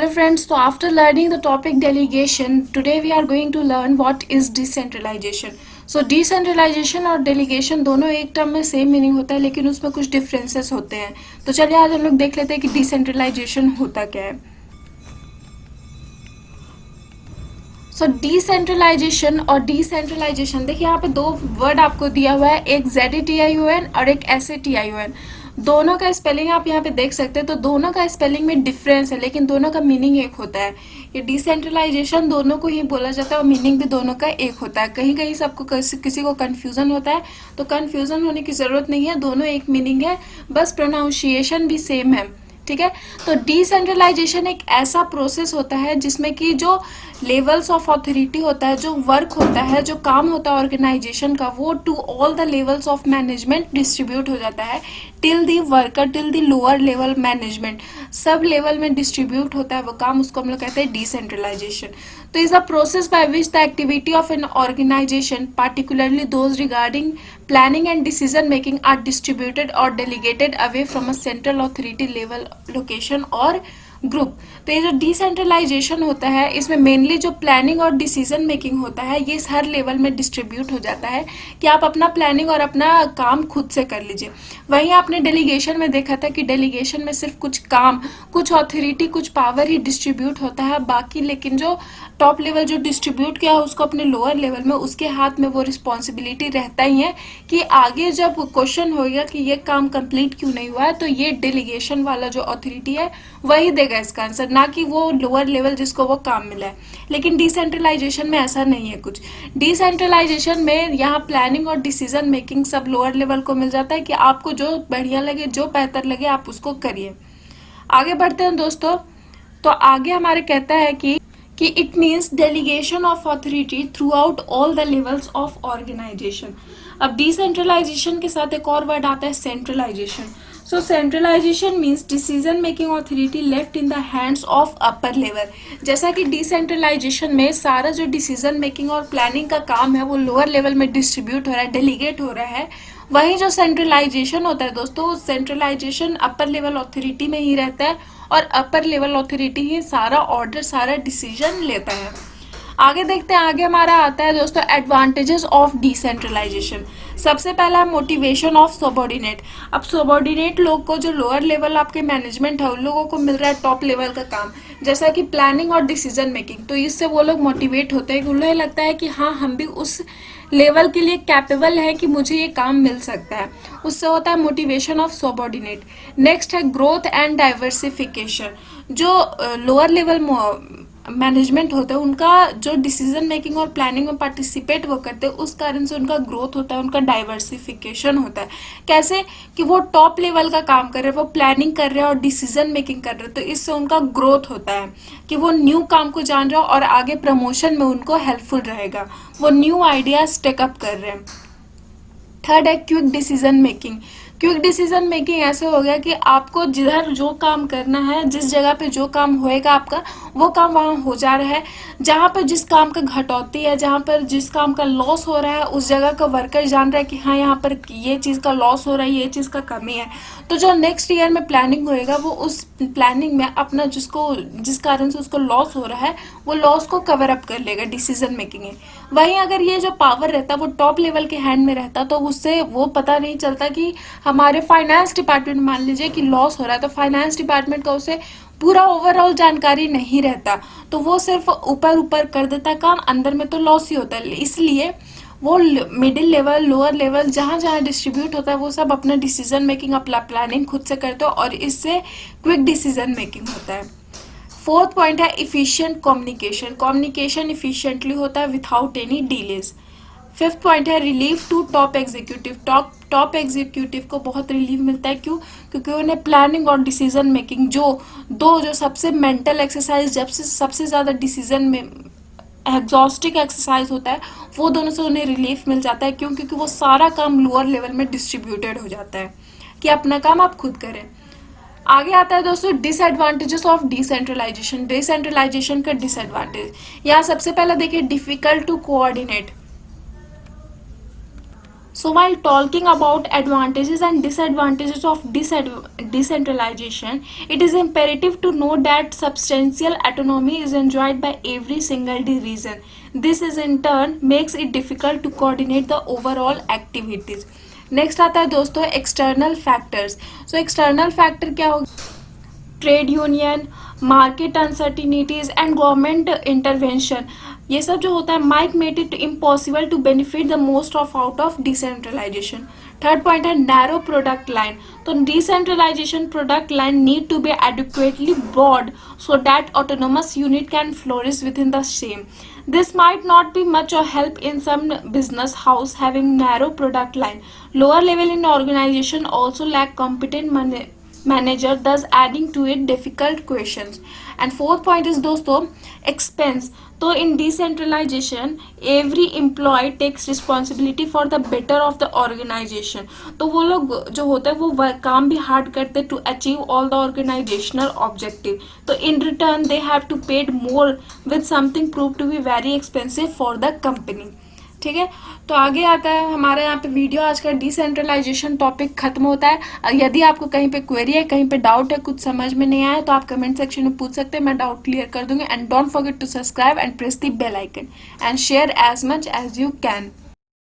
Hello friends, so after learning the topic delegation, today we are going to learn what is decentralization. So decentralization और delegation दोनों एक term में same meaning होता है, लेकिन उसमें कुछ डिफरेंसेस होते हैं. तो चलिए आज हम लोग देख लेते हैं कि decentralization होता क्या है. सो डिसेंट्रलाइजेशन और डिसेंट्रलाइजेशन, देखिए यहाँ पे दो वर्ड आपको दिया हुआ है, एक ZETION और एक SATION. दोनों का स्पेलिंग आप यहाँ पे देख सकते हैं. तो दोनों का स्पेलिंग में डिफरेंस है, लेकिन दोनों का मीनिंग एक होता है. ये डिसेंट्रलाइजेशन दोनों को ही बोला जाता है और मीनिंग भी दोनों का एक होता है. कहीं कहीं सबको किसी को कन्फ्यूजन होता है, तो कन्फ्यूजन होने की ज़रूरत नहीं है. दोनों एक मीनिंग है, बस प्रोनाउंसिएशन भी सेम है. ठीक है. तो डिसेंट्रलाइजेशन एक ऐसा प्रोसेस होता है जिसमें कि जो लेवल्स ऑफ अथॉरिटी होता है, जो वर्क होता है, जो काम होता है ऑर्गेनाइजेशन का, वो to all the levels of management distribute हो जाता है till the worker, till the lower level management. सब लेवल में डिस्ट्रीब्यूट होता है वो काम, उसको हम लोग कहते हैं डिसेंट्रलाइजेशन. तो is a process by which the activity of an organisation, particularly those regarding planning and decision making, are distributed or delegated away from a central authority level, location और ग्रुप. तो ये जो डिसेंट्रलाइजेशन होता है, इसमें mainly जो planning और decision making होता है, ये हर लेवल में डिस्ट्रीब्यूट हो जाता है कि आप अपना प्लानिंग और अपना काम खुद से कर लीजिए. वहीं आपने डेलीगेशन में देखा था कि डेलीगेशन में सिर्फ कुछ काम, कुछ ऑथोरिटी, कुछ पावर ही डिस्ट्रीब्यूट होता है, बाकी लेकिन जो टॉप लेवल जो डिस्ट्रीब्यूट किया है उसको अपने लोअर लेवल में, उसके हाथ में वो रिस्पॉन्सिबिलिटी रहता ही है कि आगे जब क्वेश्चन होगा कि ये काम कंप्लीट क्यों नहीं हुआ है, तो ये डेलीगेशन वाला जो अथॉरिटी है वही देगा इसका आंसर, ना कि वो लोअर लेवल जिसको वो काम मिला है. लेकिन डिसेंट्रलाइजेशन में ऐसा नहीं है कुछ. डिसेंट्रलाइजेशन में यहाँ प्लानिंग और डिसीजन मेकिंग सब लोअर लेवल को मिल जाता है कि आपको जो बढ़िया लगे, जो बेहतर लगे, आप उसको करिए. आगे बढ़ते हैं दोस्तों. तो आगे हमारे कहता है कि it means delegation of authority throughout all the levels of organisation. अब डिसेंट्रलाइजेशन के साथ एक और वर्ड आता है centralisation. So centralisation means decision making authority left in the hands of upper level. जैसा कि डिसेंट्रलाइजेशन में सारा जो डिसीजन मेकिंग और प्लानिंग का काम है वो लोअर लेवल में डिस्ट्रीब्यूट हो रहा है, डेलीगेट हो रहा है. वहीं जो सेंट्रलाइजेशन होता है दोस्तों, सेंट्रलाइजेशन अपर लेवल ऑथोरिटी में ही रहता है और अपर लेवल ऑथोरिटी ही सारा ऑर्डर, सारा डिसीजन लेता है. आगे देखते हैं. आगे हमारा आता है दोस्तों एडवांटेजेस ऑफ डिसेंट्रलाइजेशन. सबसे पहला मोटिवेशन ऑफ सबॉर्डिनेट. अब सबॉर्डिनेट लोग को, जो लोअर लेवल आपके मैनेजमेंट है, उन लोगों को मिल रहा है टॉप लेवल का काम, जैसा कि प्लानिंग और डिसीजन मेकिंग. तो इससे वो लोग मोटिवेट होते हैं, उन्हें लगता है कि हाँ, हम भी उस लेवल के लिए कैपेबल है कि मुझे ये काम मिल सकता है. उससे होता है मोटिवेशन ऑफ सबॉर्डिनेट. नेक्स्ट है ग्रोथ एंड डाइवर्सिफिकेशन. जो लोअर लेवल मैनेजमेंट होता है, उनका जो डिसीजन मेकिंग और प्लानिंग में पार्टिसिपेट वो करते हैं, उस कारण से उनका ग्रोथ होता है, उनका डाइवर्सिफिकेशन होता है. कैसे कि वो टॉप लेवल का काम कर रहे हैं, वो प्लानिंग कर रहे हैं और डिसीजन मेकिंग कर रहे हैं, तो इससे उनका ग्रोथ होता है कि वो न्यू काम को जान रहे हो और आगे प्रमोशन में उनको हेल्पफुल रहेगा, वो न्यू आइडियाज टेकअप कर रहे हैं. थर्ड है quick decision making. Quick decision making ऐसे हो गया कि आपको जिधर जो काम करना है, जिस जगह पे जो काम होएगा आपका, वो काम वहाँ हो जा रहा है. जहाँ पर जिस काम का घटौती है, जहाँ पर जिस काम का लॉस हो रहा है, उस जगह का वर्कर जान रहा है कि हाँ, यहाँ पर ये चीज़ का लॉस हो रहा है, ये चीज़ का कमी है. तो जो नेक्स्ट ईयर में प्लानिंग होएगा, वो उस प्लानिंग में अपना जिस कारण से उसको लॉस हो रहा है, वो लॉस को कवर अप कर लेगा डिसीजन मेकिंग में. वहीं अगर ये जो पावर रहता वो टॉप लेवल के हैंड में रहता, तो उससे वो पता नहीं चलता कि हमारे फाइनेंस डिपार्टमेंट, मान लीजिए कि लॉस हो रहा है, तो फाइनेंस डिपार्टमेंट का उसे पूरा ओवरऑल जानकारी नहीं रहता, तो वो सिर्फ ऊपर ऊपर कर देता काम, अंदर में तो लॉस ही होता है. इसलिए वो मिडिल लेवल, लोअर लेवल, जहाँ जहाँ डिस्ट्रीब्यूट होता है, वो सब अपना डिसीजन मेकिंग, अपना प्लानिंग खुद से करते हो और इससे क्विक डिसीजन मेकिंग होता है. फोर्थ पॉइंट है इफिशिएंट कम्युनिकेशन. कम्युनिकेशन इफिशिएंटली होता है without any delays. Fifth point है relief to top executive. Top executive को बहुत रिलीफ मिलता है. क्यों? क्योंकि उन्हें प्लानिंग और डिसीजन मेकिंग, जो सबसे मेंटल एक्सरसाइज, जब से सबसे ज़्यादा डिसीजन में एग्जॉस्टिक एक्सरसाइज होता है, वो दोनों से उन्हें रिलीफ मिल जाता है. क्यों? क्योंकि वो सारा काम लोअर लेवल में डिस्ट्रीब्यूटेड हो जाता है कि अपना काम आप खुद करें. आगे आता है दोस्तों डिसएडवांटेजेस ऑफ डिसेंट्रलाइजेशन. डिसेंट्रलाइजेशन का डिसएडवांटेज, यहाँ सबसे पहला देखिए difficult to coordinate. So while talking about advantages and disadvantages of decentralization, it is imperative to note that substantial autonomy is enjoyed by every single division. This is in turn makes it difficult to coordinate the overall activities. Next आता है दोस्तों external factors. So external factor क्या होगा? Trade union, market uncertainties and government intervention, ये सब जो होता है might make it impossible to benefit the most of out of decentralisation. Third point है नैरो प्रोडक्ट लाइन. तो decentralisation product line need to be adequately broad so that autonomous unit can flourish within the same. This might not be much or help in some business house having narrow product line. Lower level in organization also lack competent manager, thus adding to it difficult questions. And fourth point is दोस्तों expense. तो in decentralization every employee takes responsibility for the better of the organization. तो वो लोग जो होता है वो काम भी हार्ड करते to achieve all the organizational objective. तो in return they have to pay more with something proved to be very expensive for the company. ठीक है, तो आगे आता है हमारा यहाँ पे वीडियो आज का डिसेंट्रलाइजेशन टॉपिक खत्म होता है. यदि आपको कहीं पे क्वेरी है, कहीं पे डाउट है, कुछ समझ में नहीं आया तो आप कमेंट सेक्शन में पूछ सकते हैं, मैं डाउट क्लियर कर दूंगी. And don't forget to subscribe and press the bell icon and share as much as you can.